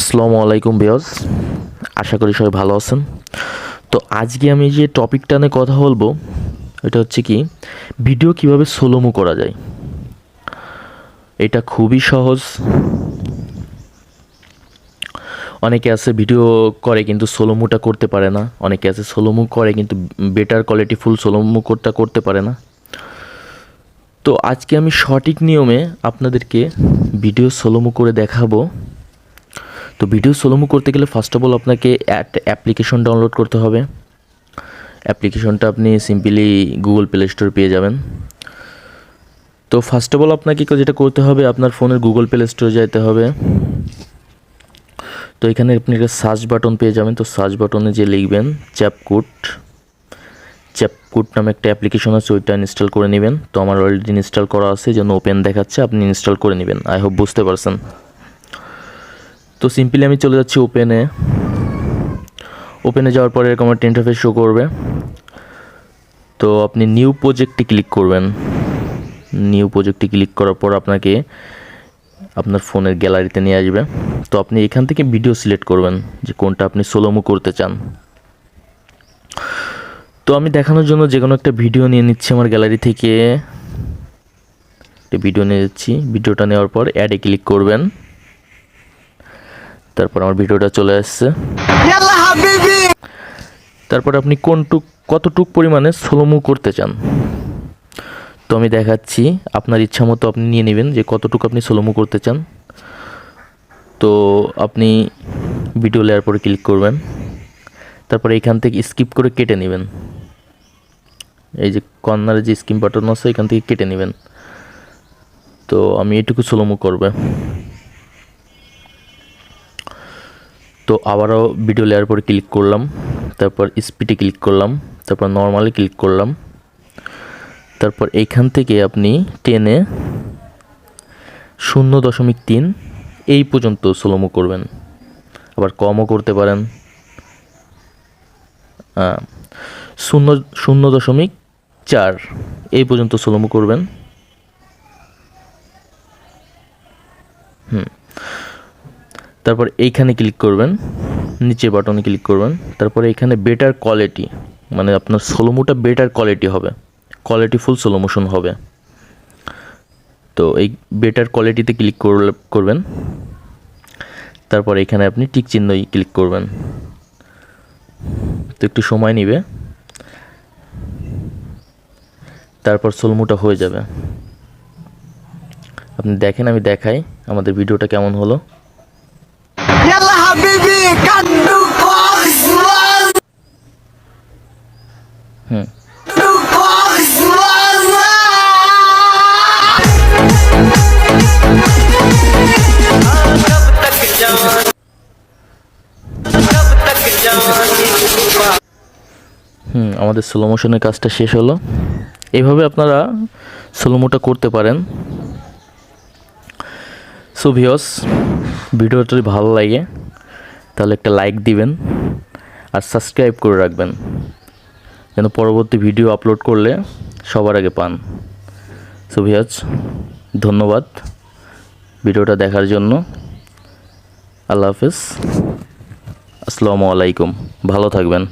আসসালামু আলাইকুম ভিউয়ার্স, আশা করি সবাই ভালো আছেন। তো আজকে আমি যে টপিকটা নিয়ে কথা বলবো এটা হচ্ছে কি, ভিডিও কিভাবে সোলোমো করা যায়। এটা খুবই সহজ। অনেকে আছে ভিডিও করে কিন্তু সোলোমোটা করতে পারে না, অনেকে আছে সোলোমো করে কিন্তু বেটার কোয়ালিটি ফুল সোলোমো করতে পারে না। তো আজকে আমি সঠিক নিয়মে আপনাদেরকে ভিডিও সোলোমো করে দেখাবো। তো ভিডিও সোলোমো করতে গেলে ফার্স্ট অফ অল আপনাকে অ্যাপ্লিকেশন ডাউনলোড করতে হবে। অ্যাপ্লিকেশনটা আপনি সিম্পলি গুগল প্লে স্টোর পেয়ে যাবেন। তো ফার্স্ট অফ অল আপনাকে যেটা করতে হবে, আপনার ফোনের গুগল প্লে স্টোরে যেতে হবে। তো এখানে আপনি একটা সার্চ বাটন পেয়ে যাবেন। তো সার্চ বাটনে যে লিখবেন চ্যাপকুট নামে একটা অ্যাপ্লিকেশন আছে, ওইটা ইনস্টল করে নেবেন। তো আমার অলরেডি ইনস্টল করা আছে, যেন ওপেন দেখাচ্ছে, আপনি ইনস্টল করে নেবেন। আই হোপ বুঝতে পারছেন। তো সিম্পলি আমি চলে যাচ্ছি ওপেনে যাওয়ার পরে এরকম একটা ইন্টারফেস শো করবে। তো আপনি নিউ প্রজেক্টে ক্লিক করবেন। নিউ প্রজেক্টে ক্লিক করার পর আপনাকে আপনার ফোনের গ্যালারিতে নিয়ে আসবে। তো আপনি এখান থেকে ভিডিও সিলেক্ট করবেন যে কোনটা আপনি সোলোমো করতে চান। তো আমি দেখানোর জন্য যে কোনো একটা ভিডিও নিয়ে নিচ্ছি আমার গ্যালারি থেকে। একটা ভিডিও নিয়ে যাচ্ছি। ভিডিওটা নেওয়ার পর অ্যাডে ক্লিক করবেন। তারপর আমার ভিডিওটা চলে আসছে। তারপর আপনি কতটুক পরিমাণে সোলোমো করতে চান। তো আমি দেখাচ্ছি, আপনার ইচ্ছা মতো আপনি নিয়ে নেবেন যে কতটুকু আপনি সোলোমো করতে চান। তো আপনি ভিডিও লেয়ার পরে ক্লিক করবেন। তারপরে এখান থেকে স্কিপ করে কেটে নেবেন। এই যে কর্নারে যে স্কিপ বাটন আছে, এখান থেকে কেটে নেবেন। তো আমি এটুকু সোলোমো করবে। তো আবারও ভিডিও লেয়ার পরে ক্লিক করলাম। তারপর স্পিডে ক্লিক করলাম। তারপর নর্মালে ক্লিক করলাম। তারপর এইখান থেকে আপনি টেনে 0.3 এই পর্যন্ত সোলোমো করবেন। আবার কমও করতে পারেন। 0.4 এই পর্যন্ত সোলোমো করবেন। তারপর এইখানে ক্লিক করবেন, নিচে বাটনে ক্লিক করবেন। তারপরে এখানে বেটার কোয়ালিটি, মানে আপনার সোলোমোটা বেটার কোয়ালিটি হবে, কোয়ালিটিফুল সোলোমোশন হবে। তো এই বেটার কোয়ালিটিতে ক্লিক করবেন। তারপর এখানে আপনি টিক চিহ্নই ক্লিক করবেন। তো একটু সময় নেবে, তারপর সোলোমোটা হয়ে যাবে। আপনি দেখেন, আমি দেখাই আমাদের ভিডিওটা কেমন হলো। আমাদের স্লো মোশনের কাজটা শেষ হলো। এইভাবে আপনারা স্লোমোটা করতে পারেন। সো ভিউয়ার্স, ভিডিওটা যদি ভালো লাগে তাহলে একটা লাইক দিবেন আর সাবস্ক্রাইব করে রাখবেন, যেন পরবর্তী ভিডিও আপলোড করলে সবার আগে পান। সো ভিউয়ার্স, ধন্যবাদ ভিডিওটা দেখার জন্য। আল্লাহ হাফেজ, আসসালামু আলাইকুম, ভালো থাকবেন।